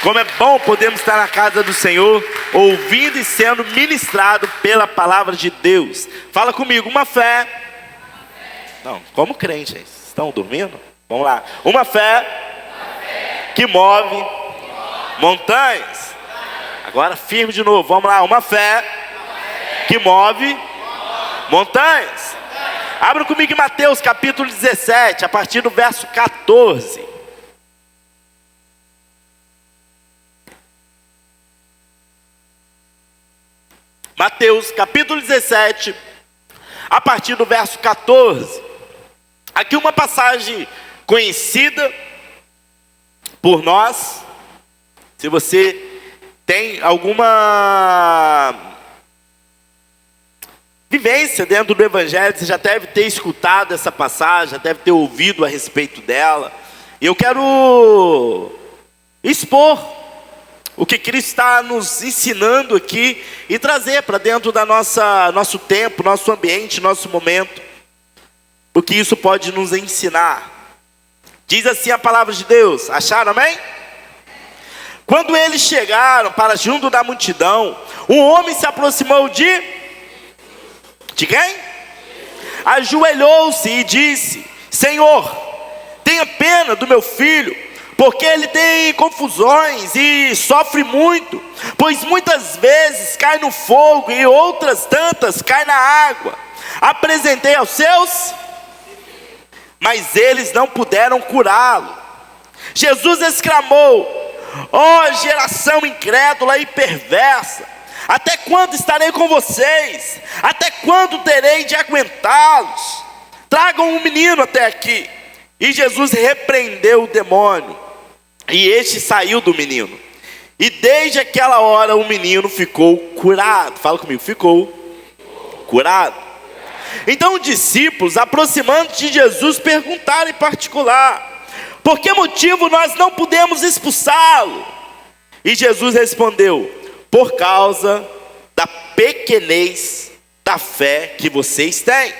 Como é bom podermos estar na casa do Senhor, ouvindo e sendo ministrado pela palavra de Deus. Fala comigo, uma fé. Não, como crente, vocês estão dormindo? Vamos lá. Uma fé que move montanhas. Agora firme de novo, vamos lá. Uma fé que move montanhas. Abra comigo em Mateus capítulo 17, a partir do verso 14. Mateus capítulo 17, a partir do verso 14. Aqui uma passagem conhecida por nós. Se você tem alguma vivência dentro do Evangelho, você já deve ter escutado essa passagem, já deve ter ouvido a respeito dela. E eu quero expor o que Cristo está nos ensinando aqui e trazer para dentro da nosso tempo, nosso ambiente, nosso momento, o que isso pode nos ensinar. Diz assim a palavra de Deus, acharam, amém? Quando eles chegaram para junto da multidão, um homem se aproximou de quem? Ajoelhou-se e disse: Senhor, tenha pena do meu filho, porque ele tem confusões e sofre muito, pois muitas vezes cai no fogo e outras tantas cai na água. Apresentei aos seus, mas eles não puderam curá-lo. Jesus exclamou: ó geração incrédula e perversa, até quando estarei com vocês? Até quando terei de aguentá-los? Tragam um menino até aqui. E Jesus repreendeu o demônio, e este saiu do menino. E desde aquela hora o menino ficou curado. Fala comigo, ficou curado. Então os discípulos, aproximando-se de Jesus, perguntaram em particular: por que motivo nós não podemos expulsá-lo? E Jesus respondeu: por causa da pequenez da fé que vocês têm.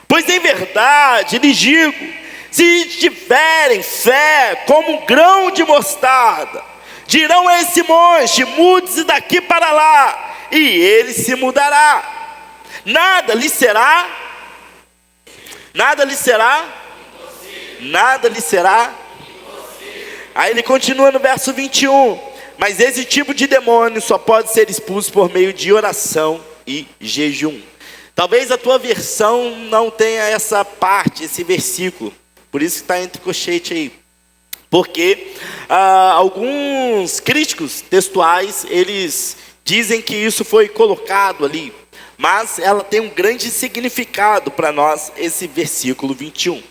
Pois em verdade lhes digo, se tiverem fé como um grão de mostarda, dirão a esse monte: mude-se daqui para lá, e ele se mudará. Nada lhe será impossível. Aí ele continua no verso 21. Mas esse tipo de demônio só pode ser expulso por meio de oração e jejum. Talvez a tua versão não tenha essa parte, esse versículo. Por isso que está entre colchete aí. Porque alguns críticos textuais, eles dizem que isso foi colocado ali. Mas ela tem um grande significado para nós, esse versículo 21.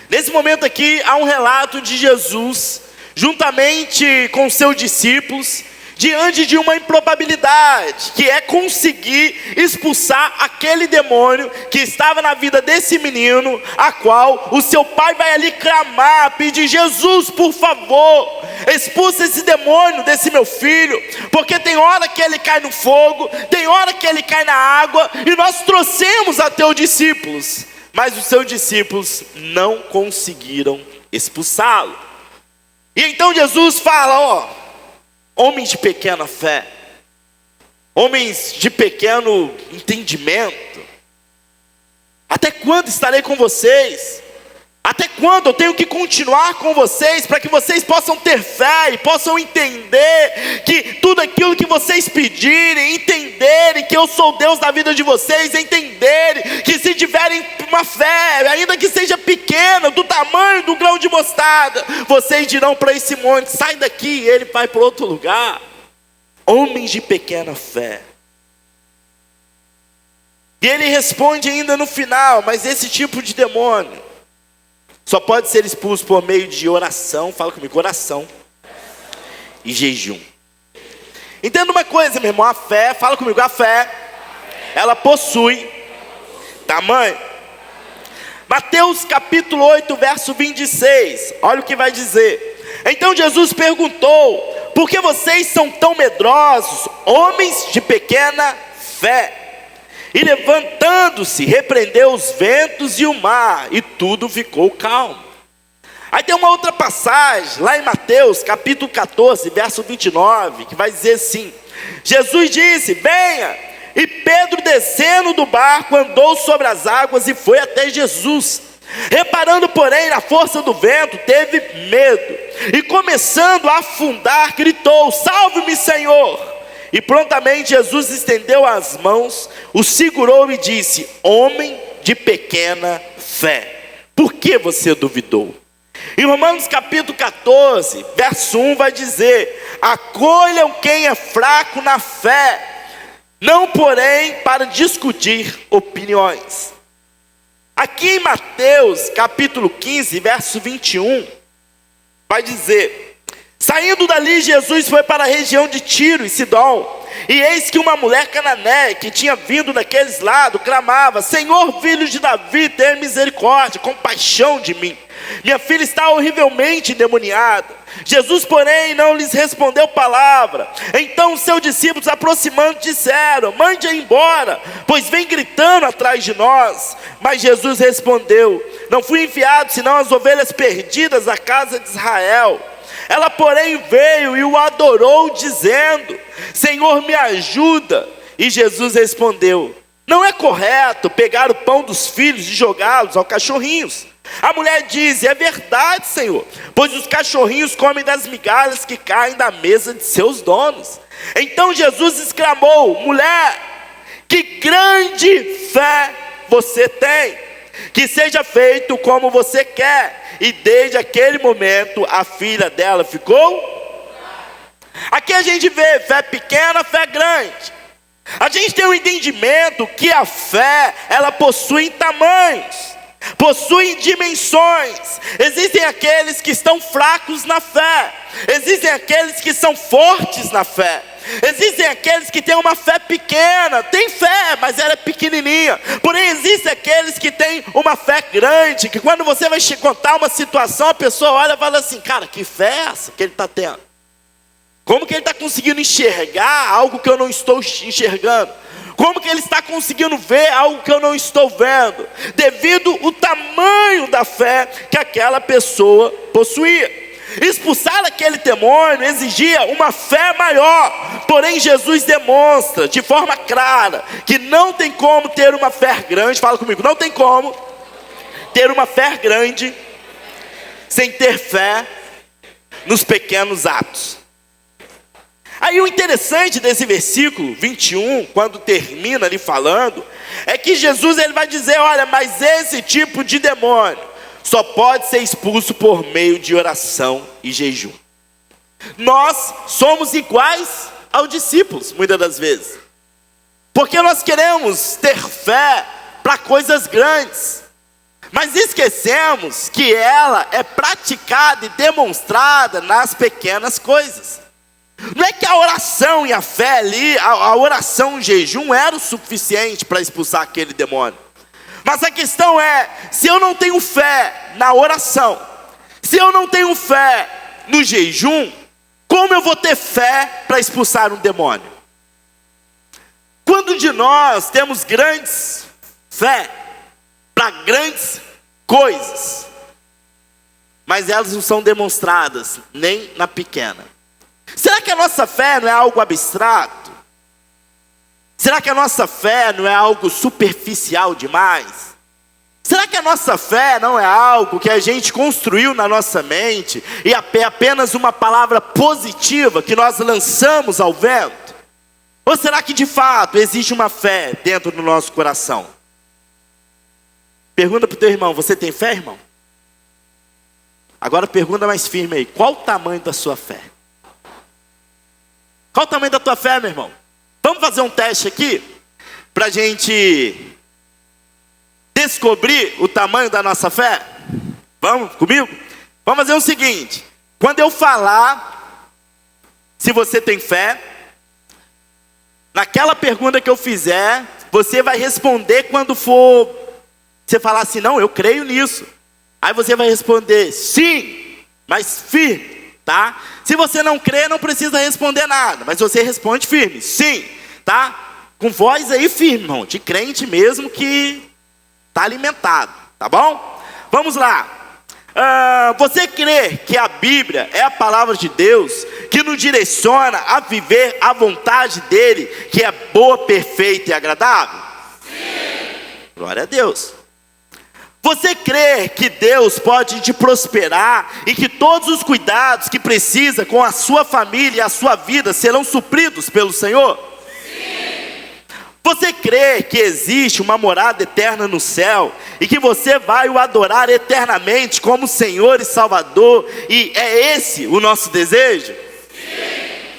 Nesse momento aqui, há um relato de Jesus, juntamente com seus discípulos, diante de uma improbabilidade, que é conseguir expulsar aquele demônio que estava na vida desse menino, a qual o seu pai vai ali clamar, pedir: Jesus, por favor, expulsa esse demônio desse meu filho, porque tem hora que ele cai no fogo, tem hora que ele cai na água, e nós trouxemos até os discípulos, mas os seus discípulos não conseguiram expulsá-lo. E então Jesus fala: homens de pequena fé, homens de pequeno entendimento, até quando estarei com vocês? Até quando eu tenho que continuar com vocês, para que vocês possam ter fé e possam entender que tudo aquilo que vocês pedirem, entenderem que eu sou Deus da vida de vocês, entenderem que se tiverem uma fé, ainda que seja pequena, do tamanho do grão de mostarda, vocês dirão para esse monte: sai daqui, e ele vai para outro lugar. Homens de pequena fé. E ele responde ainda no final: mas esse tipo de demônio só pode ser expulso por meio de oração. Fala comigo, oração e jejum. Entenda uma coisa, meu irmão, a fé, fala comigo, a fé, ela possui tamanho. Mateus capítulo 8, verso 26, olha o que vai dizer. Então Jesus perguntou: por que vocês são tão medrosos, homens de pequena fé? E levantando-se, repreendeu os ventos e o mar, e tudo ficou calmo. Aí tem uma outra passagem, lá em Mateus, capítulo 14, verso 29, que vai dizer assim: Jesus disse: venha. E Pedro, descendo do barco, andou sobre as águas e foi até Jesus. Reparando, porém, na força do vento, teve medo. E começando a afundar, gritou: salve-me, Senhor! E prontamente Jesus estendeu as mãos, o segurou e disse: homem de pequena fé, por que você duvidou? Em Romanos capítulo 14, verso 1 vai dizer: acolham quem é fraco na fé, não porém para discutir opiniões. Aqui em Mateus capítulo 15, verso 21, vai dizer: saindo dali, Jesus foi para a região de Tiro e Sidom. E eis que uma mulher cananeia, que tinha vindo daqueles lados, clamava: Senhor, filho de Davi, tenha misericórdia, compaixão de mim. Minha filha está horrivelmente endemoniada. Jesus, porém, não lhes respondeu palavra. Então os seus discípulos, aproximando, disseram: mande-a embora, pois vem gritando atrás de nós. Mas Jesus respondeu: não fui enviado senão as ovelhas perdidas da casa de Israel. Ela, porém, veio e o adorou, dizendo: Senhor, me ajuda. E Jesus respondeu: não é correto pegar o pão dos filhos e jogá-los aos cachorrinhos. A mulher diz: é verdade, Senhor, pois os cachorrinhos comem das migalhas que caem da mesa de seus donos. Então Jesus exclamou: mulher, que grande fé você tem, que seja feito como você quer. E desde aquele momento a filha dela ficou. Aqui a gente vê fé pequena, fé grande. A gente tem um entendimento que a fé, ela possui tamanhos, possui dimensões. Existem aqueles que estão fracos na fé, existem aqueles que são fortes na fé, existem aqueles que têm uma fé pequena, tem fé, mas ela é pequenininha. Porém, existem aqueles que têm uma fé grande, que quando você vai contar uma situação, a pessoa olha e fala assim: cara, que fé é essa que ele está tendo? Como que ele está conseguindo enxergar algo que eu não estou enxergando? Como que ele está conseguindo ver algo que eu não estou vendo? Devido ao tamanho da fé que aquela pessoa possuía. Expulsar aquele demônio exigia uma fé maior. Porém, Jesus demonstra de forma clara que não tem como ter uma fé grande. Fala comigo: não tem como ter uma fé grande sem ter fé nos pequenos atos. Aí o interessante desse versículo 21, quando termina ali falando, é que Jesus ele vai dizer: olha, mas esse tipo de demônio só pode ser expulso por meio de oração e jejum. Nós somos iguais aos discípulos, muitas das vezes, porque nós queremos ter fé para coisas grandes, mas esquecemos que ela é praticada e demonstrada nas pequenas coisas. Não é que a oração e a fé ali, a oração e o jejum era o suficiente para expulsar aquele demônio. Mas a questão é: se eu não tenho fé na oração, se eu não tenho fé no jejum, como eu vou ter fé para expulsar um demônio? Quando de nós temos grandes fé para grandes coisas, mas elas não são demonstradas nem na pequena. Será que a nossa fé não é algo abstrato? Será que a nossa fé não é algo superficial demais? Será que a nossa fé não é algo que a gente construiu na nossa mente e é apenas uma palavra positiva que nós lançamos ao vento? Ou será que de fato existe uma fé dentro do nosso coração? Pergunta para o teu irmão: você tem fé, irmão? Agora pergunta mais firme aí: qual o tamanho da sua fé? Qual o tamanho da tua fé, meu irmão? Vamos fazer um teste aqui, para a gente descobrir o tamanho da nossa fé? Vamos comigo? Vamos fazer o seguinte: quando eu falar se você tem fé, naquela pergunta que eu fizer, você vai responder quando for, você falar assim: não, eu creio nisso. Aí você vai responder sim, mas firme. Tá? Se você não crê, não precisa responder nada, mas você responde firme, sim, tá? Com voz aí firme, irmão, de crente mesmo que está alimentado, tá bom? Vamos lá. Você crê que a Bíblia é a palavra de Deus, que nos direciona a viver a vontade dEle, que é boa, perfeita e agradável? Sim. Glória a Deus. Você crê que Deus pode te prosperar e que todos os cuidados que precisa com a sua família e a sua vida serão supridos pelo Senhor? Sim. Você crê que existe uma morada eterna no céu e que você vai o adorar eternamente como Senhor e Salvador, e é esse o nosso desejo? Sim.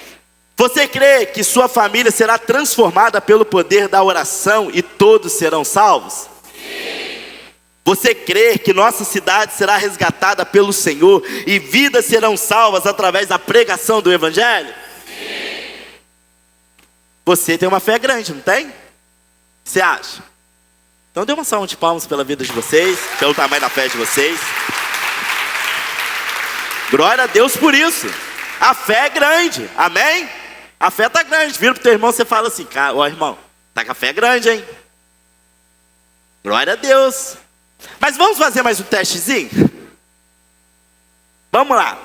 Você crê que sua família será transformada pelo poder da oração e todos serão salvos? Sim. Você crê que nossa cidade será resgatada pelo Senhor e vidas serão salvas através da pregação do Evangelho? Sim. Você tem uma fé grande, não tem? Você acha? Então dê uma salva de palmas pela vida de vocês, pelo tamanho da fé de vocês. Glória a Deus por isso. A fé é grande, amém? A fé está grande. Vira para o teu irmão e você fala assim: cara, ó irmão, tá com a fé grande, hein? Glória a Deus. Mas vamos fazer mais um testezinho? Vamos lá.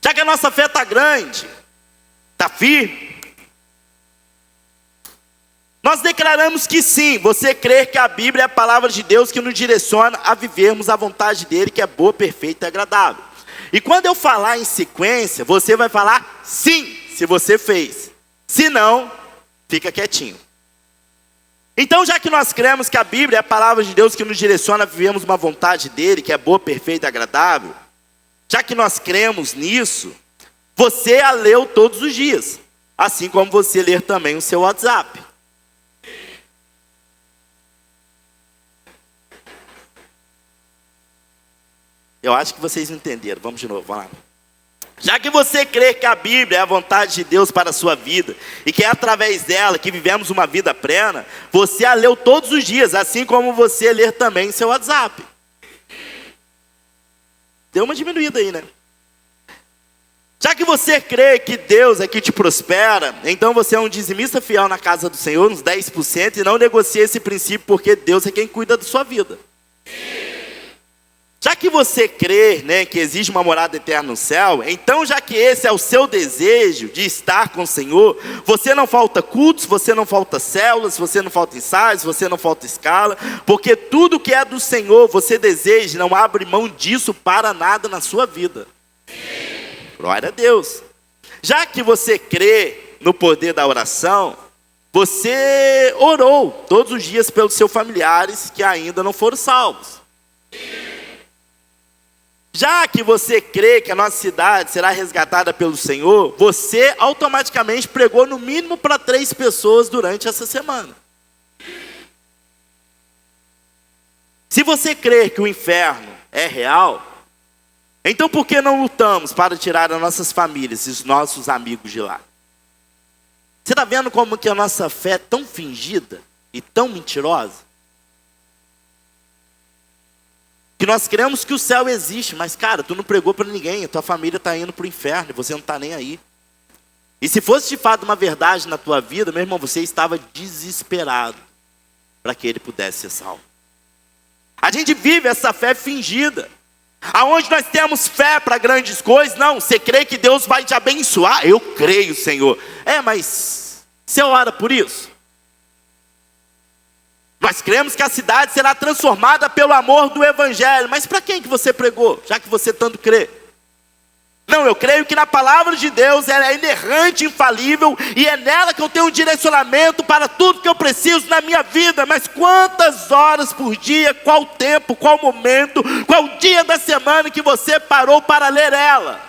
Já que a nossa fé está grande, está firme, nós declaramos que sim, você crê que a Bíblia é a palavra de Deus que nos direciona a vivermos a vontade dEle, que é boa, perfeita e agradável. E quando eu falar em sequência, você vai falar sim, se você fez. Se não, fica quietinho. Então, já que nós cremos que a Bíblia é a palavra de Deus que nos direciona a vivermos uma vontade dEle, que é boa, perfeita e agradável, já que nós cremos nisso, você a leu todos os dias, assim como você ler também o seu WhatsApp. Eu acho que vocês entenderam. Vamos de novo, vamos lá. Já que você crê que a Bíblia é a vontade de Deus para a sua vida, e que é através dela que vivemos uma vida plena, você a leu todos os dias, assim como você ler também em seu WhatsApp. Deu uma diminuída aí, né? Já que você crê que Deus é que te prospera, então você é um dizimista fiel na casa do Senhor, uns 10%, e não negocia esse princípio, porque Deus é quem cuida da sua vida. Já que você crê, né, que existe uma morada eterna no céu, então já que esse é o seu desejo de estar com o Senhor, você não falta cultos, você não falta células, você não falta ensaios, você não falta escala, porque tudo que é do Senhor você deseja, não abre mão disso para nada na sua vida. Glória a Deus. Já que você crê no poder da oração, você orou todos os dias pelos seus familiares que ainda não foram salvos. Já que você crê que a nossa cidade será resgatada pelo Senhor, você automaticamente pregou no mínimo para 3 pessoas durante essa semana. Se você crê que o inferno é real, então por que não lutamos para tirar as nossas famílias e os nossos amigos de lá? Você está vendo como que a nossa fé é tão fingida e tão mentirosa? Que nós cremos que o céu existe, mas cara, tu não pregou para ninguém, a tua família está indo para o inferno e você não está nem aí. E se fosse de fato uma verdade na tua vida, meu irmão, você estava desesperado para que ele pudesse ser salvo. A gente vive essa fé fingida, aonde nós temos fé para grandes coisas. Não, você crê que Deus vai te abençoar? Eu creio, Senhor. Mas você ora por isso? Nós cremos que a cidade será transformada pelo amor do Evangelho. Mas para quem que você pregou, já que você tanto crê? Não, eu creio que na palavra de Deus ela é inerrante, infalível, e é nela que eu tenho um direcionamento para tudo que eu preciso na minha vida. Mas quantas horas por dia, qual tempo, qual momento, qual dia da semana que você parou para ler ela?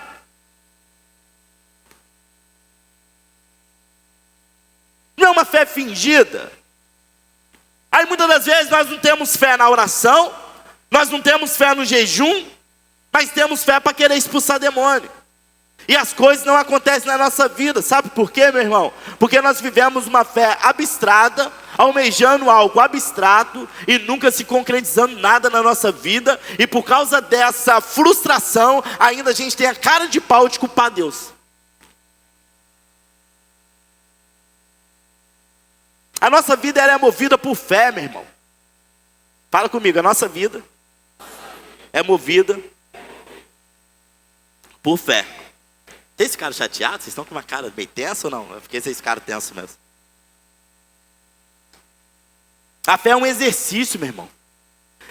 Não é uma fé fingida. Aí muitas das vezes nós não temos fé na oração, nós não temos fé no jejum, mas temos fé para querer expulsar demônio. E as coisas não acontecem na nossa vida. Sabe por quê, meu irmão? Porque nós vivemos uma fé abstrata, almejando algo abstrato e nunca se concretizando nada na nossa vida. E por causa dessa frustração, ainda a gente tem a cara de pau de culpar Deus. A nossa vida ela é movida por fé, meu irmão. Fala comigo, a nossa vida é movida por fé. Vocês ficaram chateados? Vocês estão com uma cara meio tensa ou não? Eu fiquei vocês ficaram tensos mesmo. A fé é um exercício, meu irmão,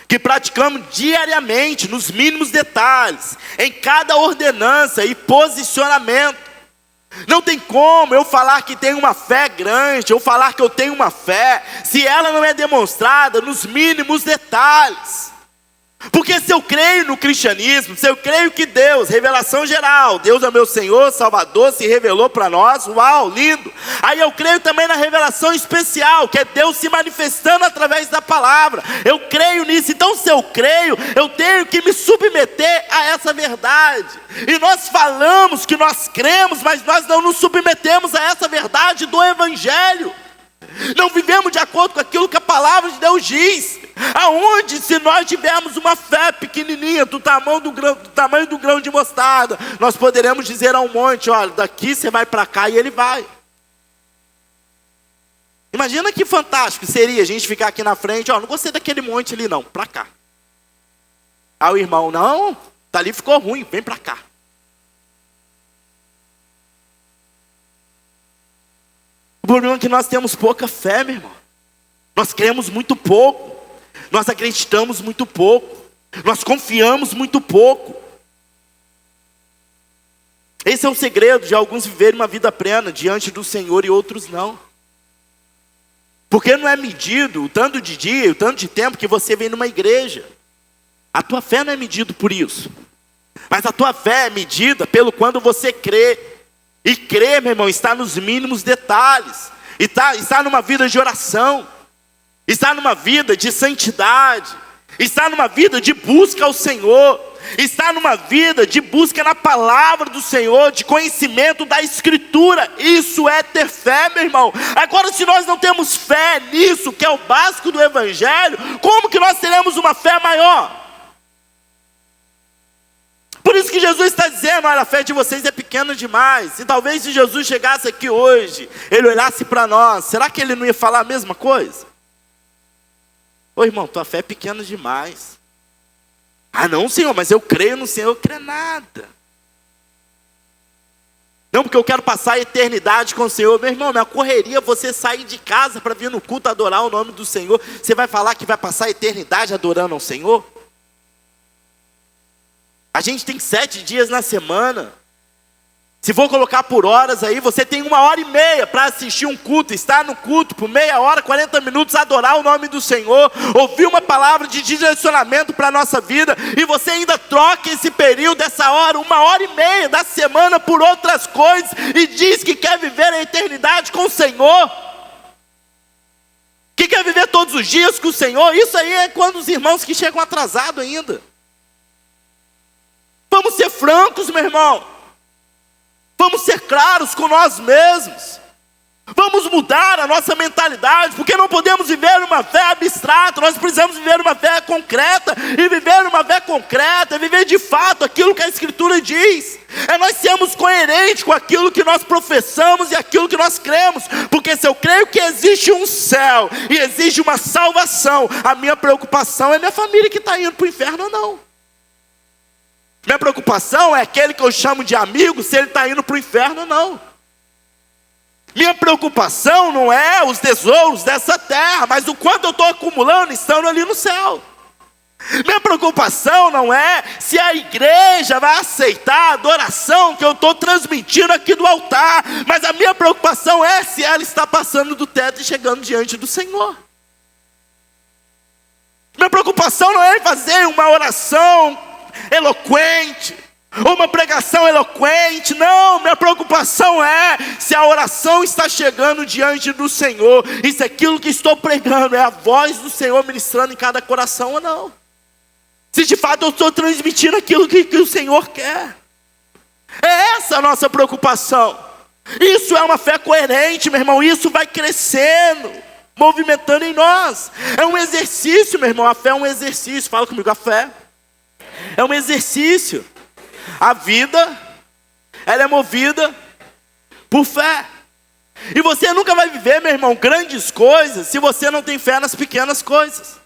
que praticamos diariamente, nos mínimos detalhes, em cada ordenança e posicionamento. Não tem como eu falar que tenho uma fé grande, ou falar que eu tenho uma fé, se ela não é demonstrada nos mínimos detalhes. Porque se eu creio no cristianismo, se eu creio que Deus, revelação geral, Deus é meu Senhor, Salvador, se revelou para nós, uau, lindo. Aí eu creio também na revelação especial, que é Deus se manifestando através da palavra. Eu creio nisso, então se eu creio, eu tenho que me submeter a essa verdade. E nós falamos que nós cremos, mas nós não nos submetemos a essa verdade do Evangelho. Não vivemos de acordo com aquilo que a palavra de Deus diz. Aonde, se nós tivermos uma fé pequenininha, do tamanho do grão de mostarda, nós poderemos dizer a um monte, olha, daqui você vai para cá, e ele vai. Imagina que fantástico seria a gente ficar aqui na frente, ó, não gostei daquele monte ali não, para cá. Aí o irmão, não, dali ficou ruim, vem para cá. O problema é que nós temos pouca fé, meu irmão. Nós cremos muito pouco. Nós acreditamos muito pouco. Nós confiamos muito pouco. Esse é o segredo de alguns viverem uma vida plena diante do Senhor e outros não. Porque não é medido o tanto de dia, o tanto de tempo que você vem numa igreja. A tua fé não é medida por isso. Mas a tua fé é medida pelo quando você crê. E crer, meu irmão, está nos mínimos detalhes. Está numa vida de oração. Está numa vida de santidade. Está numa vida de busca ao Senhor. Está numa vida de busca na palavra do Senhor, de conhecimento da Escritura. Isso é ter fé, meu irmão. Agora, se nós não temos fé nisso, que é o básico do Evangelho, como que nós teremos uma fé maior? Por isso que Jesus está dizendo, olha, a fé de vocês é pequena demais. E talvez se Jesus chegasse aqui hoje, ele olhasse para nós, será que ele não ia falar a mesma coisa? Ô irmão, tua fé é pequena demais. Ah não, Senhor, mas eu creio no Senhor. Eu creio nada. Não, porque eu quero passar a eternidade com o Senhor. Meu irmão, minha correria, você sair de casa para vir no culto adorar o nome do Senhor. Você vai falar que vai passar a eternidade adorando ao Senhor? A gente tem 7 dias na semana. Se for colocar por horas aí, você tem 1h30 para assistir um culto, estar no culto por meia hora, 40 minutos, adorar o nome do Senhor, ouvir uma palavra de direcionamento para a nossa vida, e você ainda troca esse período, essa hora, 1h30 da semana por outras coisas, e diz que quer viver a eternidade com o Senhor, que quer viver todos os dias com o Senhor. Isso aí é quando os irmãos que chegam atrasados ainda. Vamos ser francos, meu irmão. Vamos ser claros com nós mesmos. Vamos mudar a nossa mentalidade, porque não podemos viver uma fé abstrata. Nós precisamos viver uma fé concreta. E viver uma fé concreta é viver de fato aquilo que a Escritura diz. É nós sermos coerentes com aquilo que nós professamos e aquilo que nós cremos. Porque se eu creio que existe um céu e existe uma salvação, a minha preocupação é minha família que está indo para o inferno ou não. Minha preocupação é aquele que eu chamo de amigo, se ele está indo para o inferno ou não. Minha preocupação não é os tesouros dessa terra, mas o quanto eu estou acumulando estando ali no céu. Minha preocupação não é se a igreja vai aceitar a adoração que eu estou transmitindo aqui do altar, mas a minha preocupação é se ela está passando do teto e chegando diante do Senhor. Minha preocupação não é fazer uma oração eloquente, ou uma pregação eloquente. Não, minha preocupação é se a oração está chegando diante do Senhor, e se aquilo que estou pregando é a voz do Senhor ministrando em cada coração ou não. Se de fato eu estou transmitindo aquilo que o Senhor quer. É essa a nossa preocupação. Isso é uma fé coerente, meu irmão. Isso vai crescendo, movimentando em nós. É um exercício, meu irmão. A fé é um exercício. Fala comigo, a fé é um exercício. A vida, ela é movida por fé. E você nunca vai viver, meu irmão, grandes coisas se você não tem fé nas pequenas coisas.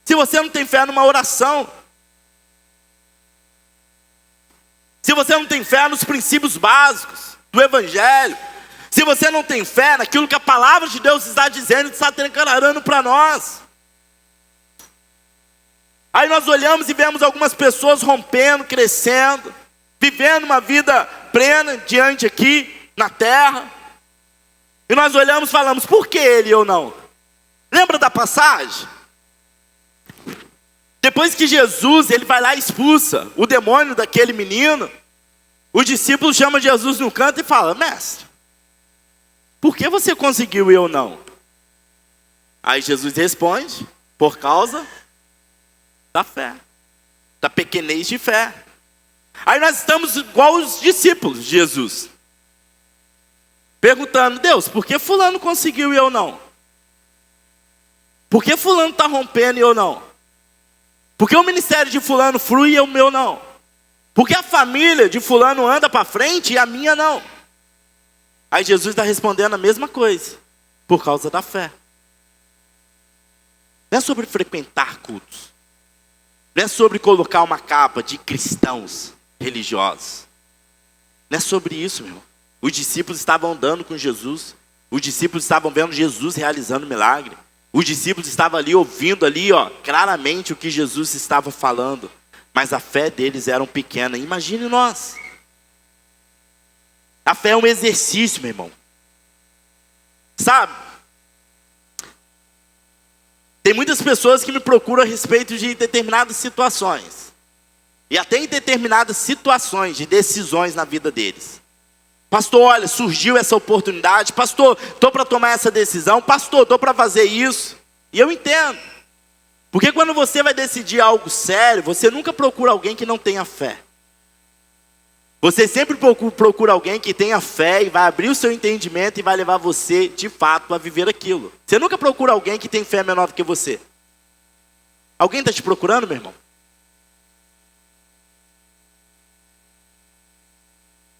Se você não tem fé numa oração, se você não tem fé nos princípios básicos do Evangelho, se você não tem fé naquilo que a palavra de Deus está dizendo, está declarando para nós. Aí nós olhamos e vemos algumas pessoas rompendo, crescendo, vivendo uma vida plena diante aqui na terra. E nós olhamos e falamos, por que ele e eu não? Lembra da passagem? Depois que Jesus, ele vai lá e expulsa o demônio daquele menino, os discípulos chamam Jesus no canto e falam, mestre, por que você conseguiu e eu não? Aí Jesus responde, por causa da fé, da pequenez de fé. Aí nós estamos igual os discípulos de Jesus, perguntando, Deus, por que fulano conseguiu e eu não? Por que fulano está rompendo e eu não? Por que o ministério de fulano flui e o meu não? Por que a família de fulano anda para frente e a minha não? Aí Jesus está respondendo a mesma coisa, por causa da fé. Não é sobre frequentar cultos, não é sobre colocar uma capa de cristãos religiosos, não é sobre isso, meu irmão. Os discípulos estavam andando com Jesus, os discípulos estavam vendo Jesus realizando milagre, os discípulos estavam ali ouvindo ali, claramente o que Jesus estava falando, mas a fé deles era pequena. Imagine nós. A fé é um exercício, meu irmão. Sabe? Tem muitas pessoas que me procuram a respeito de determinadas situações. E até em determinadas situações de decisões na vida deles. Pastor, olha, surgiu essa oportunidade. Pastor, estou para tomar essa decisão. Pastor, estou para fazer isso. E eu entendo. Porque quando você vai decidir algo sério, você nunca procura alguém que não tenha fé. Você sempre procura alguém que tenha fé e vai abrir o seu entendimento e vai levar você, de fato, a viver aquilo. Você nunca procura alguém que tem fé menor do que você. Alguém está te procurando, meu irmão?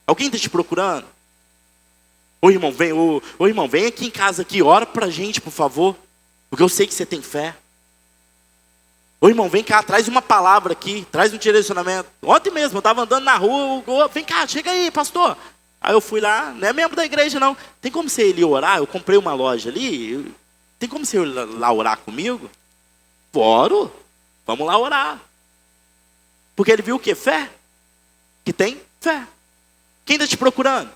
Alguém está te procurando? Ô irmão, vem aqui em casa aqui, ora pra gente, por favor. Porque eu sei que você tem fé. Ô irmão, vem cá, traz uma palavra aqui, traz um direcionamento. Ontem mesmo, eu estava andando na rua, vem cá, chega aí, pastor. Aí eu fui lá, não é membro da igreja não. Tem como você ir orar? Eu comprei uma loja ali, tem como você ir lá orar comigo? Bora, vamos lá orar. Porque ele viu o quê? Fé. Que tem fé. Quem está te procurando?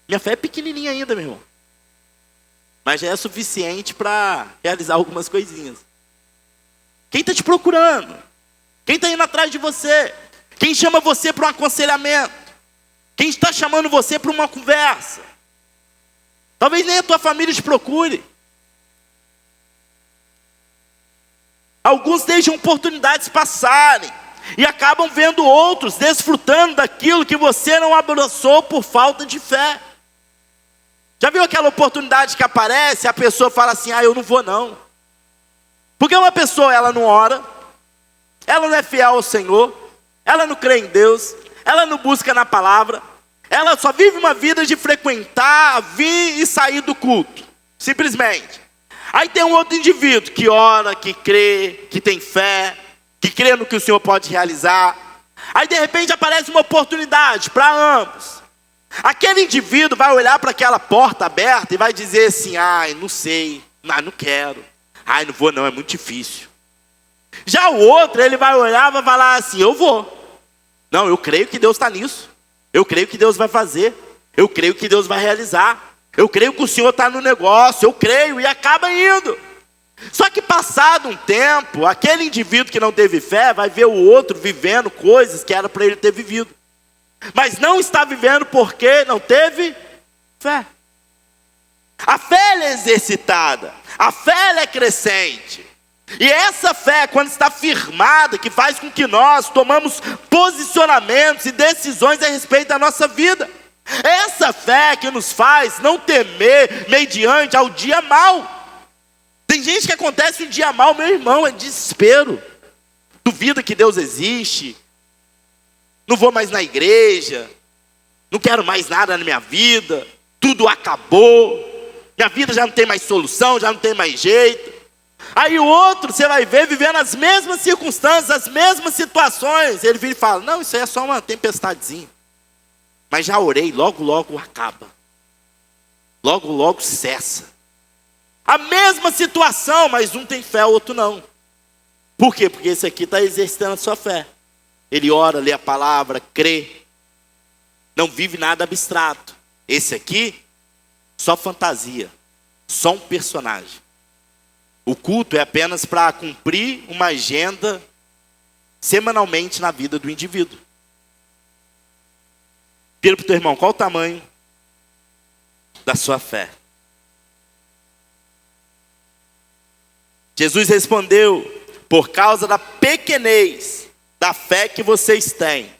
Minha fé é pequenininha ainda, meu irmão. Mas já é suficiente para realizar algumas coisinhas. Quem está te procurando? Quem está indo atrás de você? Quem chama você para um aconselhamento? Quem está chamando você para uma conversa? Talvez nem a tua família te procure. Alguns deixam oportunidades passarem e acabam vendo outros desfrutando daquilo que você não abraçou por falta de fé. Já viu aquela oportunidade que aparece, a pessoa fala assim, eu não vou não. Porque uma pessoa, ela não ora, ela não é fiel ao Senhor, ela não crê em Deus, ela não busca na palavra, ela só vive uma vida de frequentar, vir e sair do culto, simplesmente. Aí tem um outro indivíduo que ora, que crê, que tem fé, que crê no que o Senhor pode realizar. Aí de repente aparece uma oportunidade para ambos. Aquele indivíduo vai olhar para aquela porta aberta e vai dizer assim, não sei, não quero. Não vou não, é muito difícil. Já o outro, ele vai olhar e vai falar assim, eu vou. Não, eu creio que Deus está nisso. Eu creio que Deus vai fazer. Eu creio que Deus vai realizar. Eu creio que o Senhor está no negócio. Eu creio e acaba indo. Só que passado um tempo, aquele indivíduo que não teve fé vai ver o outro vivendo coisas que era para ele ter vivido. Mas não está vivendo porque não teve fé. A fé ela é exercitada, a fé ela é crescente. E essa fé, quando está firmada, que faz com que nós tomamos posicionamentos e decisões a respeito da nossa vida. Essa fé que nos faz não temer mediante ao dia mau. Tem gente que acontece um dia mau, meu irmão, é desespero. Duvida que Deus existe. Não vou mais na igreja. Não quero mais nada na minha vida. Tudo acabou. Minha vida já não tem mais solução, já não tem mais jeito. Aí o outro, você vai ver, vivendo as mesmas circunstâncias, as mesmas situações. Ele vira e fala, não, isso aí é só uma tempestadezinha. Mas já orei, logo, logo acaba. Logo, logo cessa. A mesma situação, mas um tem fé, o outro não. Por quê? Porque esse aqui está exercitando a sua fé. Ele ora, lê a palavra, crê. Não vive nada abstrato. Esse aqui, só fantasia. Só um personagem. O culto é apenas para cumprir uma agenda semanalmente na vida do indivíduo. Vira para o teu irmão, qual o tamanho da sua fé? Jesus respondeu, por causa da pequenez da fé que vocês têm.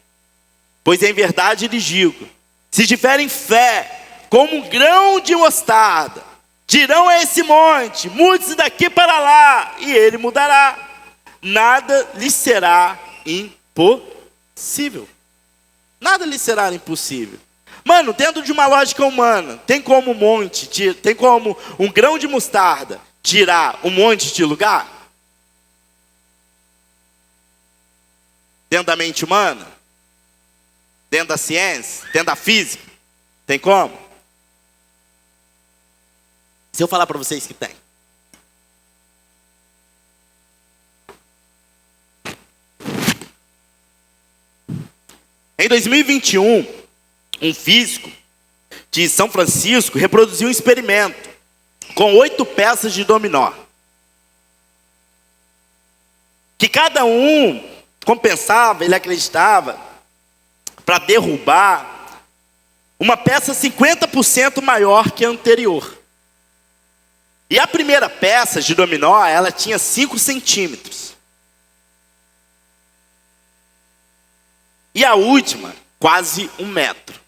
Pois em verdade lhes digo, se tiverem fé como um grão de mostarda, dirão a esse monte, mude-se daqui para lá, e ele mudará. Nada lhes será impossível. Nada lhes será impossível. Mano, dentro de uma lógica humana, tem como um grão de mostarda tirar um monte de lugar? Dentro da mente humana? Dentro da ciência? Dentro da física? Tem como? Se eu falar para vocês que tem. Em 2021, um físico de São Francisco reproduziu um experimento com 8 peças de dominó. Que cada um compensava, ele acreditava, para derrubar uma peça 50% maior que a anterior. E a primeira peça de dominó, ela tinha 5 centímetros. E a última, quase 1 metro.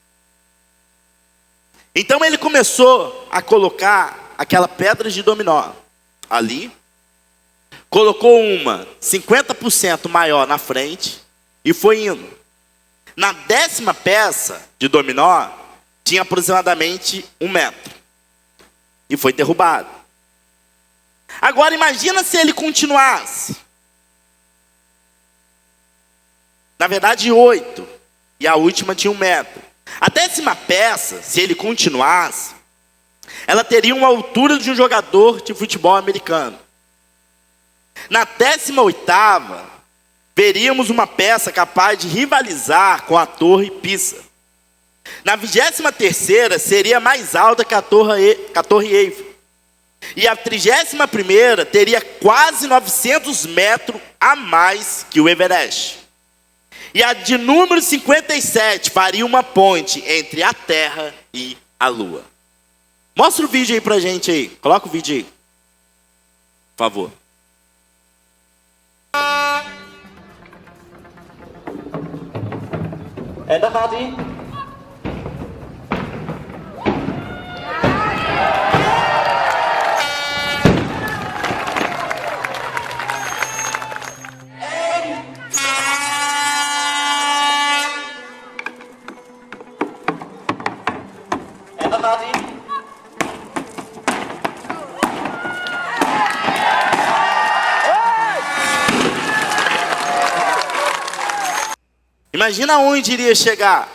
Então ele começou a colocar aquela pedra de dominó ali. Colocou uma 50% maior na frente e foi indo. Na 10ª peça de dominó, tinha aproximadamente 1 metro. E foi derrubado. Agora imagina se ele continuasse. Na verdade 8. E a última tinha 1 metro. A 10ª peça, se ele continuasse, ela teria uma altura de um jogador de futebol americano. Na 18ª, veríamos uma peça capaz de rivalizar com a Torre Pisa. Na 23ª, seria mais alta que a Torre Eiffel. E a 31ª teria quase 900 metros a mais que o Everest. E a de número 57 faria uma ponte entre a Terra e a Lua. Mostra o vídeo aí pra gente aí. Coloca o vídeo aí. Por favor. Enter party. Enter party. Imagina onde iria chegar.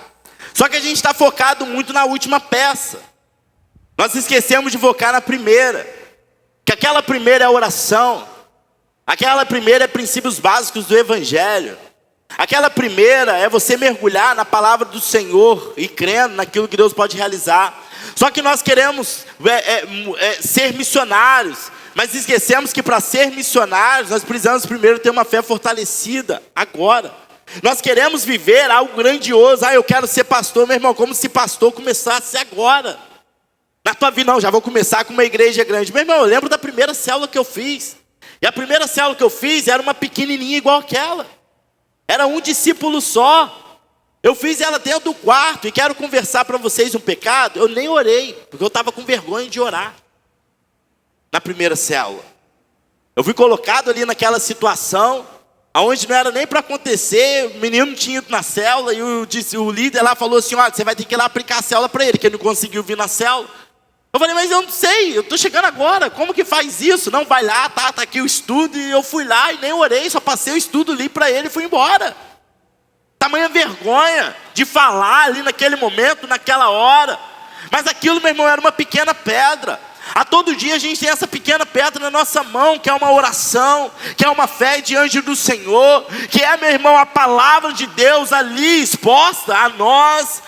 Só que a gente está focado muito na última peça. Nós esquecemos de focar na primeira. Que aquela primeira é a oração. Aquela primeira é princípios básicos do Evangelho. Aquela primeira é você mergulhar na palavra do Senhor e crendo naquilo que Deus pode realizar. Só que nós queremos ser missionários. Mas esquecemos que para ser missionários nós precisamos primeiro ter uma fé fortalecida agora. Nós queremos viver algo grandioso. Eu quero ser pastor, meu irmão, como se pastor começasse agora. Na tua vida, não, já vou começar com uma igreja grande. Meu irmão, eu lembro da primeira célula que eu fiz. E a primeira célula que eu fiz era uma pequenininha igual aquela. Era um discípulo só. Eu fiz ela dentro do quarto e quero conversar para vocês um pecado. Eu nem orei, porque eu estava com vergonha de orar. Na primeira célula. Eu fui colocado ali naquela situação onde não era nem para acontecer, o menino tinha ido na célula e o líder lá falou assim, olha, você vai ter que ir lá aplicar a célula para ele, que ele não conseguiu vir na célula. Eu falei, mas eu não sei, eu estou chegando agora, como que faz isso? Não, vai lá, tá aqui o estudo, e eu fui lá e nem orei, só passei o estudo ali para ele e fui embora. Tamanha vergonha de falar ali naquele momento, naquela hora. Mas aquilo, meu irmão, era uma pequena pedra. A todo dia a gente tem essa pequena pedra na nossa mão, que é uma oração, que é uma fé diante do Senhor, que é, meu irmão, a palavra de Deus ali exposta a nós.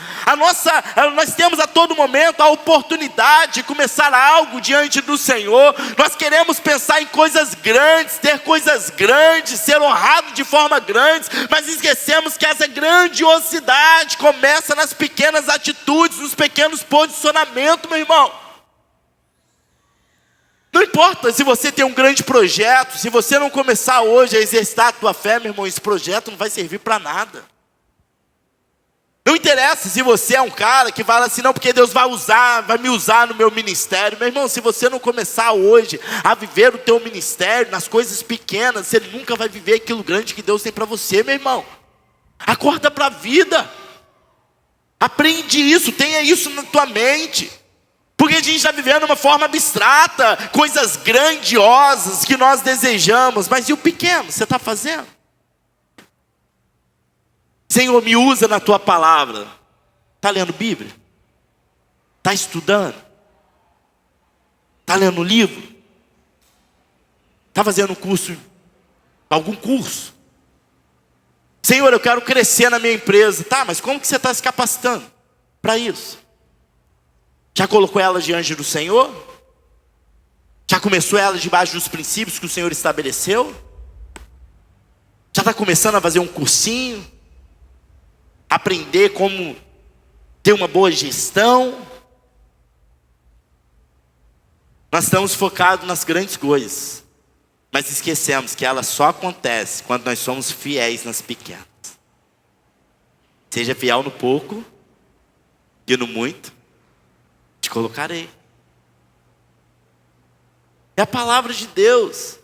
Nós temos a todo momento a oportunidade de começar algo diante do Senhor. Nós queremos pensar em coisas grandes, ter coisas grandes, ser honrado de forma grande, mas esquecemos que essa grandiosidade começa nas pequenas atitudes, nos pequenos posicionamentos, meu irmão. Não importa se você tem um grande projeto, se você não começar hoje a exercitar a tua fé, meu irmão, esse projeto não vai servir para nada. Não interessa se você é um cara que fala assim, não, porque Deus vai me usar no meu ministério. Meu irmão, se você não começar hoje a viver o teu ministério nas coisas pequenas, você nunca vai viver aquilo grande que Deus tem para você, meu irmão. Acorda para a vida. Aprende isso, tenha isso na tua mente. Porque a gente está vivendo de uma forma abstrata, coisas grandiosas que nós desejamos, mas e o pequeno, você está fazendo? Senhor, me usa na tua palavra. Está lendo Bíblia? Está estudando? Está lendo livro? Está fazendo algum curso? Senhor, eu quero crescer na minha empresa. Tá, mas como que você está se capacitando para isso? Já colocou ela diante do Senhor? Já começou ela debaixo dos princípios que o Senhor estabeleceu? Já está começando a fazer um cursinho? Aprender como ter uma boa gestão? Nós estamos focados nas grandes coisas, mas esquecemos que ela só acontece quando nós somos fiéis nas pequenas. Seja fiel no pouco e no muito te colocarei. É a palavra de Deus.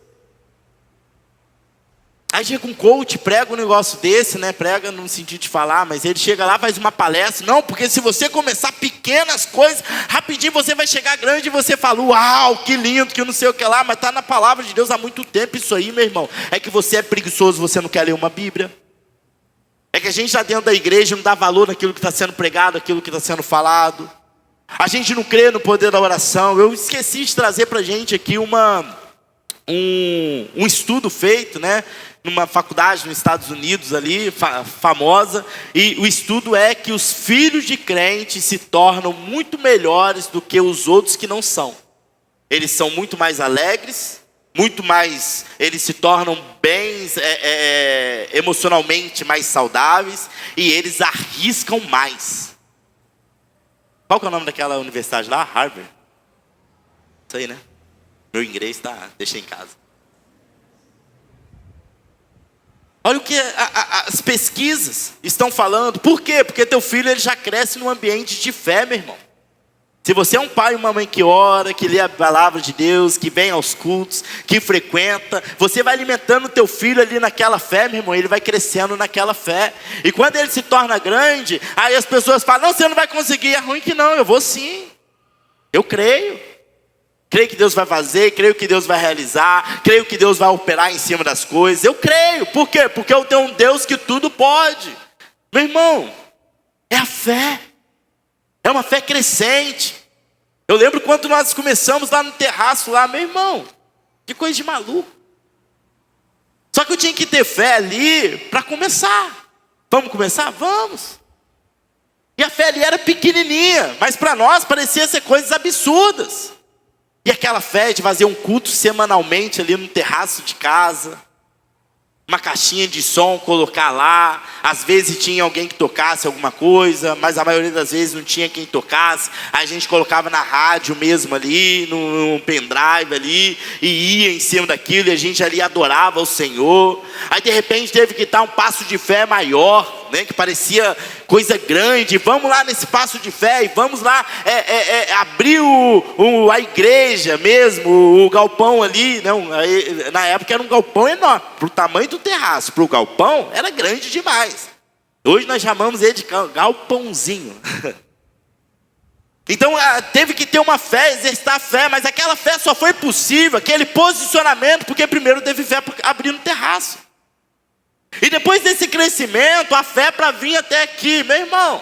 Aí chega um coach, prega um negócio desse, né? Prega no sentido de falar, mas ele chega lá, faz uma palestra. Não, porque se você começar pequenas coisas, rapidinho você vai chegar grande e você fala, uau, que lindo, que não sei o que lá. Mas está na palavra de Deus há muito tempo isso aí, meu irmão. É que você é preguiçoso, você não quer ler uma Bíblia. É que a gente está dentro da igreja, não dá valor naquilo que está sendo pregado, aquilo que está sendo falado. A gente não crê no poder da oração. Eu esqueci de trazer para a gente aqui um estudo feito, né, numa faculdade nos Estados Unidos ali, famosa. E o estudo é que os filhos de crentes se tornam muito melhores do que os outros que não são. Eles são muito mais alegres, eles se tornam bem emocionalmente mais saudáveis e eles arriscam mais. Qual que é o nome daquela universidade lá? Harvard? Isso aí, né? Meu inglês deixa em casa. Olha o que as pesquisas estão falando. Por quê? Porque teu filho ele já cresce num ambiente de fé, meu irmão. Se você é um pai e uma mãe que ora, que lê a palavra de Deus, que vem aos cultos, que frequenta, você vai alimentando o teu filho ali naquela fé, meu irmão, ele vai crescendo naquela fé. E quando ele se torna grande, aí as pessoas falam, não, você não vai conseguir. É ruim que não, eu vou sim. Eu creio. Creio que Deus vai fazer, creio que Deus vai realizar, creio que Deus vai operar em cima das coisas. Eu creio. Por quê? Porque eu tenho um Deus que tudo pode. Meu irmão, é a fé. É uma fé crescente. Eu lembro quando nós começamos lá no terraço, lá, meu irmão, que coisa de maluco. Só que eu tinha que ter fé ali para começar. Vamos começar? Vamos. E a fé ali era pequenininha, mas para nós parecia ser coisas absurdas. E aquela fé de fazer um culto semanalmente ali no terraço de casa, uma caixinha de som, colocar lá. Às vezes tinha alguém que tocasse alguma coisa, mas a maioria das vezes não tinha quem tocasse. Aí a gente colocava na rádio mesmo ali, no pendrive ali, e ia em cima daquilo, e a gente ali adorava o Senhor. Aí de repente teve que dar um passo de fé maior, né, que parecia coisa grande. Vamos lá nesse passo de fé e vamos lá abrir a igreja mesmo, o galpão ali. Não, na época era um galpão enorme, para o tamanho do terraço, para o galpão era grande demais. Hoje nós chamamos ele de galpãozinho. Então teve que ter uma fé, exercitar a fé, mas aquela fé só foi possível, aquele posicionamento, porque primeiro teve fé para abrir no terraço. E depois desse crescimento, a fé para vir até aqui, meu irmão,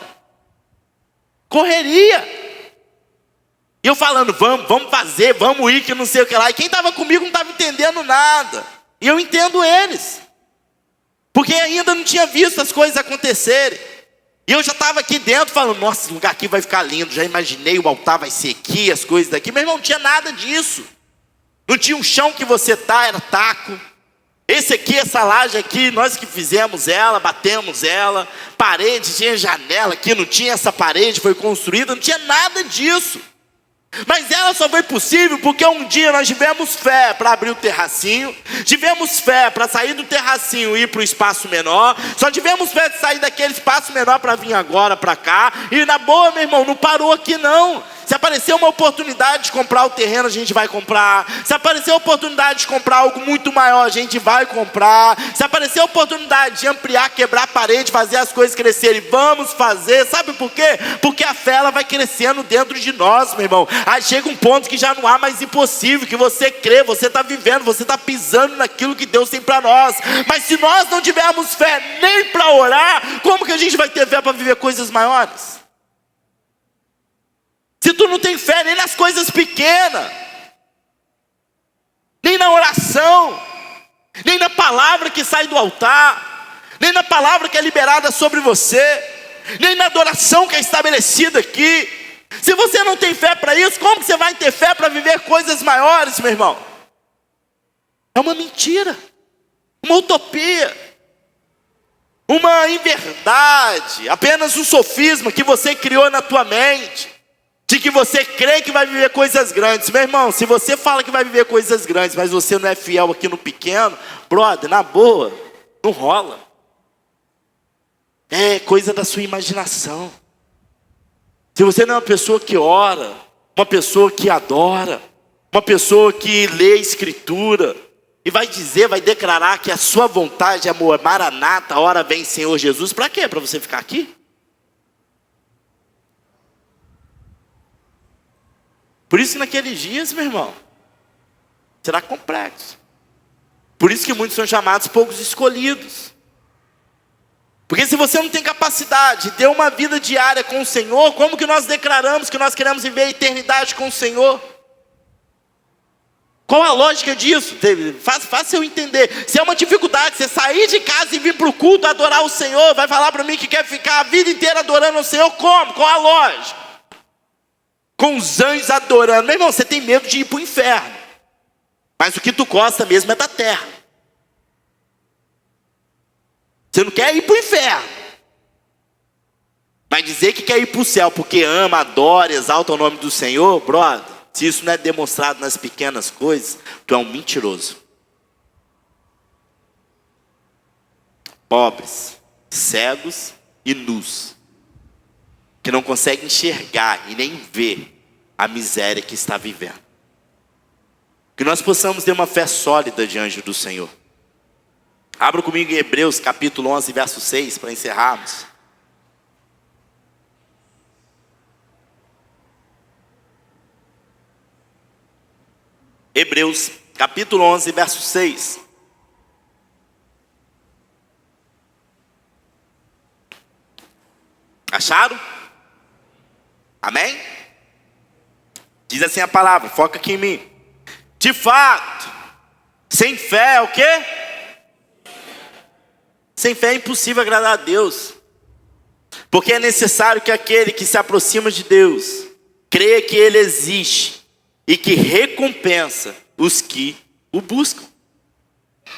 correria. E eu falando, vamos fazer, vamos ir, que não sei o que lá. E quem estava comigo não estava entendendo nada. E eu entendo eles, porque ainda não tinha visto as coisas acontecerem. E eu já estava aqui dentro falando, nossa, esse lugar aqui vai ficar lindo. Já imaginei, o altar vai ser aqui, as coisas daqui. Meu irmão, não tinha nada disso. Não tinha um chão que você tá, era taco. Esse aqui, essa laje aqui, nós que fizemos ela, batemos ela. Parede, tinha janela aqui, não tinha essa parede, foi construída, não tinha nada disso. Mas ela só foi possível porque um dia nós tivemos fé para abrir o terracinho, tivemos fé para sair do terracinho e ir para o espaço menor, só tivemos fé de sair daquele espaço menor para vir agora para cá, e na boa, meu irmão, não parou aqui não. Se aparecer uma oportunidade de comprar o terreno, a gente vai comprar. Se aparecer a oportunidade de comprar algo muito maior, a gente vai comprar. Se aparecer a oportunidade de ampliar, quebrar a parede, fazer as coisas crescerem, vamos fazer. Sabe por quê? Porque a fé ela vai crescendo dentro de nós, meu irmão. Aí chega um ponto que já não há mais impossível, que você crê, você está vivendo, você está pisando naquilo que Deus tem para nós. Mas se nós não tivermos fé nem para orar, como que a gente vai ter fé para viver coisas maiores? Se tu não tem fé nem nas coisas pequenas, nem na oração, nem na palavra que sai do altar, nem na palavra que é liberada sobre você, nem na adoração que é estabelecida aqui. Se você não tem fé para isso, como que você vai ter fé para viver coisas maiores, meu irmão? É uma mentira, uma utopia, uma inverdade, apenas um sofisma que você criou na tua mente, de que você crê que vai viver coisas grandes. Meu irmão, se você fala que vai viver coisas grandes, mas você não é fiel aqui no pequeno, brother, na boa, não rola. É coisa da sua imaginação. Se você não é uma pessoa que ora, uma pessoa que adora, uma pessoa que lê a Escritura, e vai dizer, vai declarar que a sua vontade é amor, Maranata, a hora vem Senhor Jesus, para quê? Para você ficar aqui? Por isso naqueles dias, meu irmão, será complexo. Por isso que muitos são chamados poucos escolhidos. Porque se você não tem capacidade de ter uma vida diária com o Senhor, como que nós declaramos que nós queremos viver a eternidade com o Senhor? Qual a lógica disso? Faça eu entender. Se é uma dificuldade, você sair de casa e vir para o culto adorar o Senhor, vai falar para mim que quer ficar a vida inteira adorando o Senhor, como? Qual a lógica? Com os anjos adorando. Meu irmão, você tem medo de ir para o inferno, mas o que tu gosta mesmo é da terra. Você não quer ir para o inferno, mas dizer que quer ir para o céu porque ama, adora, exalta o nome do Senhor, brother, se isso não é demonstrado nas pequenas coisas, tu é um mentiroso. Pobres, cegos e nus, que não consegue enxergar e nem ver a miséria que está vivendo. Que nós possamos ter uma fé sólida diante do Senhor. Abra comigo em Hebreus capítulo 11, verso 6, para encerrarmos. Hebreus capítulo 11, verso 6. Acharam? Amém? Diz assim a palavra, foca aqui em mim. De fato, sem fé é o quê? Sem fé é impossível agradar a Deus. Porque é necessário que aquele que se aproxima de Deus creia que Ele existe e que recompensa os que o buscam.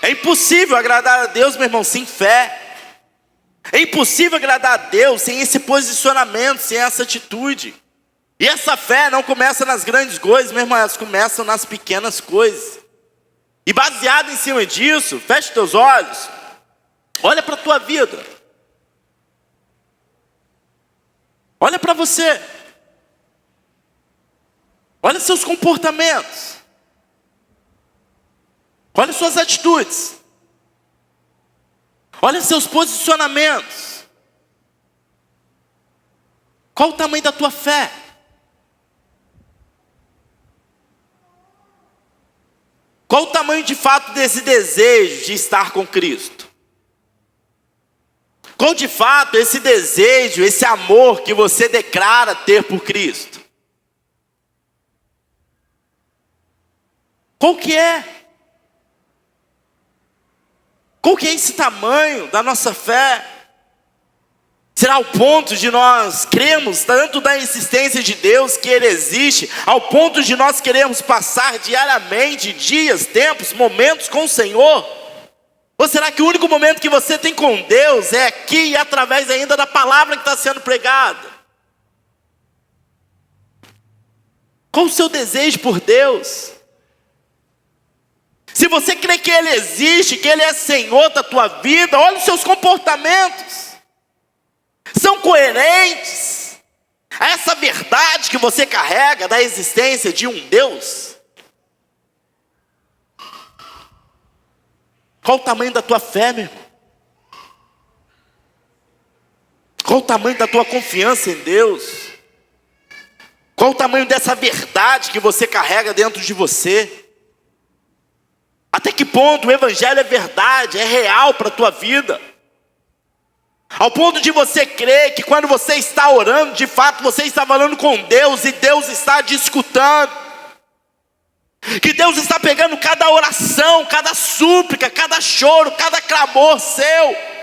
É impossível agradar a Deus, meu irmão, sem fé. É impossível agradar a Deus sem esse posicionamento, sem essa atitude. E essa fé não começa nas grandes coisas, meu irmão, elas começam nas pequenas coisas. E baseado em cima disso, feche teus olhos, olha para a tua vida. Olha para você. Olha seus comportamentos. Olha suas atitudes. Olha seus posicionamentos. Qual o tamanho da tua fé? Qual o tamanho de fato desse desejo de estar com Cristo? Qual de fato esse desejo, esse amor que você declara ter por Cristo? Qual que é? Qual que é esse tamanho da nossa fé? Será o ponto de nós cremos tanto da existência de Deus, que Ele existe, ao ponto de nós queremos passar diariamente, dias, tempos, momentos com o Senhor? Ou será que o único momento que você tem com Deus é aqui e através ainda da palavra que está sendo pregada? Qual o seu desejo por Deus? Se você crê que Ele existe, que Ele é Senhor da tua vida, olha os seus comportamentos. São coerentes a essa verdade que você carrega da existência de um Deus? Qual o tamanho da tua fé, meu irmão? Qual o tamanho da tua confiança em Deus? Qual o tamanho dessa verdade que você carrega dentro de você? Até que ponto o Evangelho é verdade, é real para a tua vida? Ao ponto de você crer que quando você está orando, de fato você está falando com Deus e Deus está te escutando. Que Deus está pegando cada oração, cada súplica, cada choro, cada clamor seu.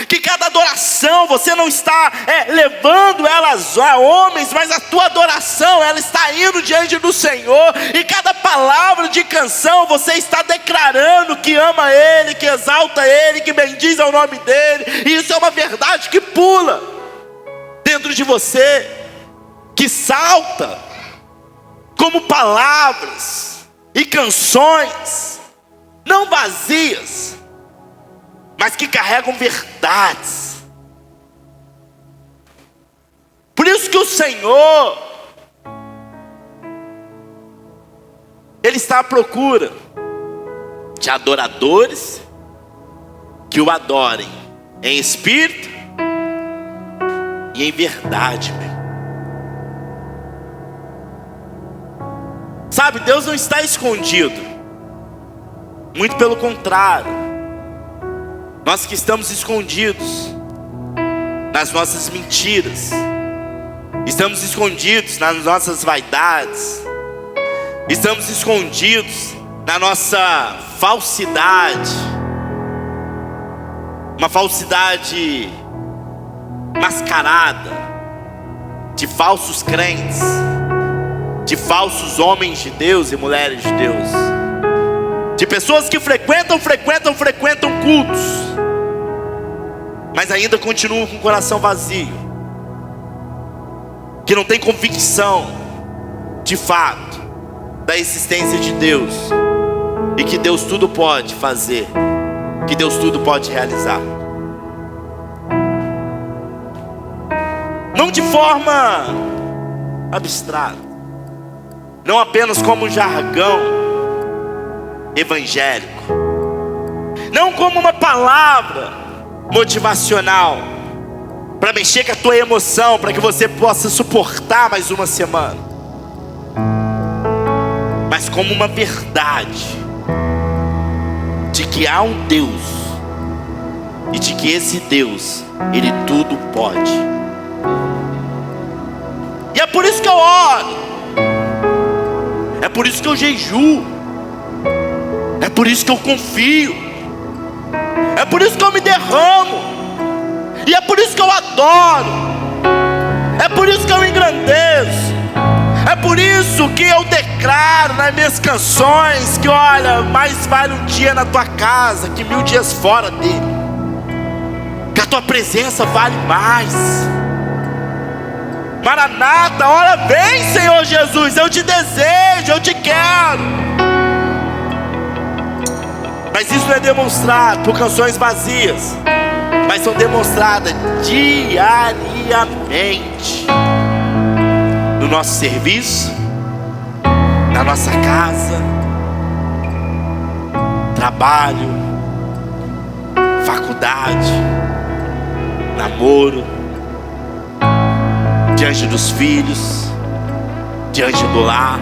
Que cada adoração você não está levando elas a homens, mas a tua adoração ela está indo diante do Senhor. E cada palavra de canção você está declarando que ama Ele, que exalta Ele, que bendiz ao nome dEle. E isso é uma verdade que pula dentro de você, que salta como palavras e canções, não vazias, mas que carregam verdades. Por isso que o Senhor, Ele está à procura de adoradores que o adorem em espírito e em verdade, meu. Sabe, Deus não está escondido, muito pelo contrário. Nós que estamos escondidos nas nossas mentiras, estamos escondidos nas nossas vaidades, estamos escondidos na nossa falsidade, uma falsidade mascarada de falsos crentes, de falsos homens de Deus e mulheres de Deus, de pessoas que frequentam cultos, mas ainda continuam com o coração vazio, que não tem convicção de fato da existência de Deus, e que Deus tudo pode fazer, que Deus tudo pode realizar. Não de forma abstrata, não apenas como jargão evangélico, não como uma palavra motivacional para mexer com a tua emoção, para que você possa suportar mais uma semana, mas como uma verdade de que há um Deus e de que esse Deus, Ele tudo pode. E é por isso que eu oro, é por isso que eu jejuo, é por isso que eu confio, é por isso que eu me derramo, e é por isso que eu adoro, é por isso que eu engrandeço, é por isso que eu declaro nas minhas canções que olha, mais vale um dia na tua casa que 1000 dias fora dele, que a tua presença vale mais. Maranata, ora vem, Senhor Jesus, eu te desejo, eu te quero. Mas isso não é demonstrado por canções vazias, mas são demonstradas diariamente no nosso serviço, na nossa casa, trabalho, faculdade, namoro, diante dos filhos, diante do lar,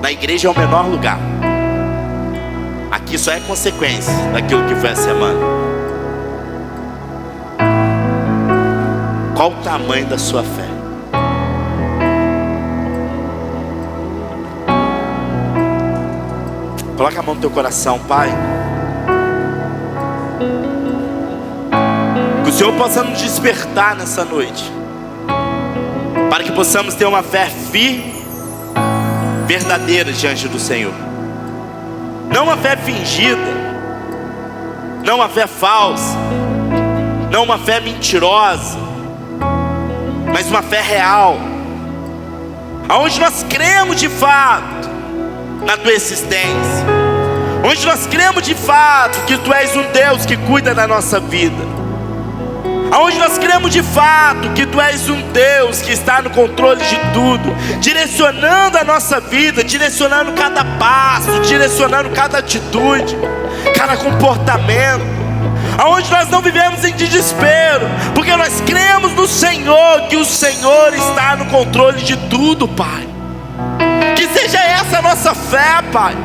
Na igreja é o menor lugar. Aqui só é consequência daquilo que foi a semana. Qual o tamanho da sua fé? Coloca a mão no teu coração, Pai. Que o Senhor possa nos despertar nessa noite, para que possamos ter uma fé firme, verdadeira diante do Senhor. Não uma fé fingida, não uma fé falsa, não uma fé mentirosa, mas uma fé real, aonde nós cremos de fato na tua existência, onde nós cremos de fato que tu és um Deus que cuida da nossa vida, aonde nós cremos de fato que tu és um Deus que está no controle de tudo, direcionando a nossa vida, direcionando cada passo, direcionando cada atitude, cada comportamento, aonde nós não vivemos em desespero, porque nós cremos no Senhor, que o Senhor está no controle de tudo, Pai. Que seja essa a nossa fé, Pai.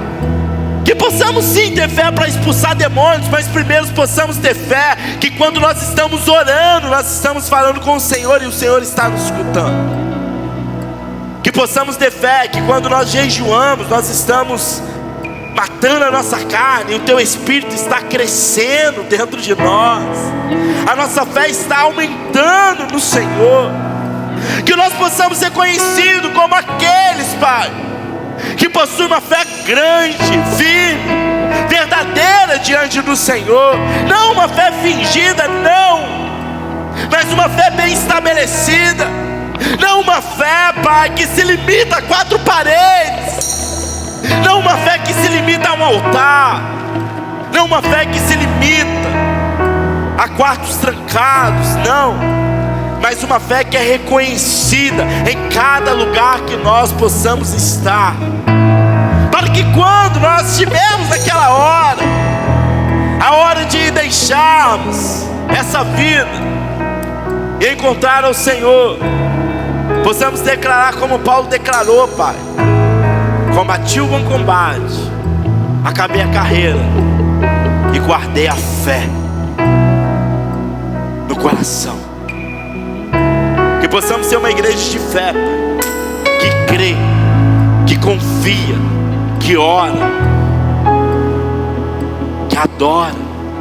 Que possamos sim ter fé para expulsar demônios, mas primeiro possamos ter fé que quando nós estamos orando, nós estamos falando com o Senhor e o Senhor está nos escutando. Que possamos ter fé que quando nós jejuamos, nós estamos matando a nossa carne e o teu Espírito está crescendo dentro de nós. A nossa fé está aumentando no Senhor. Que nós possamos ser conhecidos como aqueles, Pai, que possuem uma fé grande, firme, verdadeira diante do Senhor. Não uma fé fingida, não, mas uma fé bem estabelecida. Não uma fé, Pai, que se limita a 4 paredes. Não uma fé que se limita a um altar. Não uma fé que se limita a quartos trancados, não, mas uma fé que é reconhecida em cada lugar que nós possamos estar, para que quando nós estivermos naquela hora, a hora de deixarmos essa vida e encontrar ao Senhor, possamos declarar como Paulo declarou: Pai, combati o bom combate, acabei a carreira e guardei a fé no coração. Que possamos ser uma igreja de fé, Pai, que crê, que confia, que ora, que adora,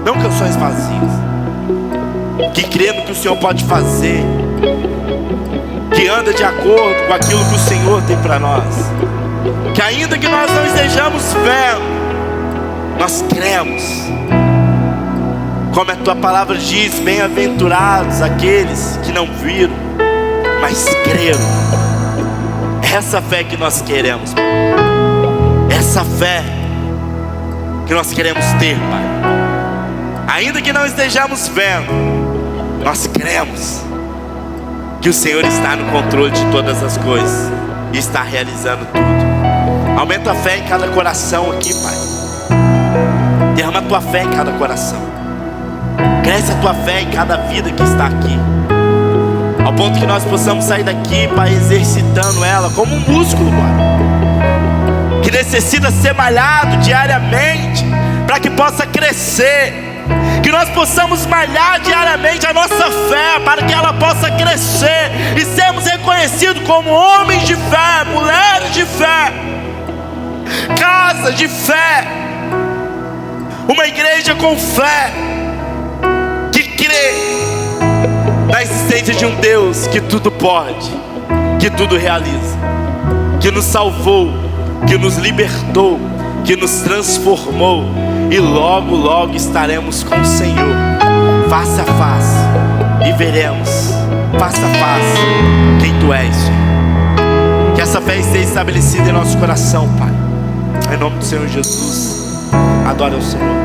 não canções vazias, que crê no que o Senhor pode fazer, que anda de acordo com aquilo que o Senhor tem para nós. Que ainda que nós não estejamos vendo, nós cremos, como a tua palavra diz: bem-aventurados aqueles que não viram, mas creram. Essa fé que nós queremos, Pai. Essa fé que nós queremos ter, Pai. Ainda que não estejamos vendo, nós cremos que o Senhor está no controle de todas as coisas e está realizando tudo. Aumenta a fé em cada coração aqui, Pai. Derrama a tua fé em cada coração. Cresce a tua fé em cada vida que está aqui, ao ponto que nós possamos sair daqui, Pai, exercitando ela como um músculo, Pai, que necessita ser malhado diariamente para que possa crescer. Que nós possamos malhar diariamente a nossa fé para que ela possa crescer e sermos reconhecidos como homens de fé, mulheres de fé, casa de fé, uma igreja com fé, que crê na existência de um Deus que tudo pode, que tudo realiza, que nos salvou, que nos libertou, que nos transformou, e logo, logo estaremos com o Senhor, face a face, e veremos, face a face, quem Tu és, Senhor. Que essa fé esteja estabelecida em nosso coração, Pai, em nome do Senhor Jesus. Adore ao Senhor.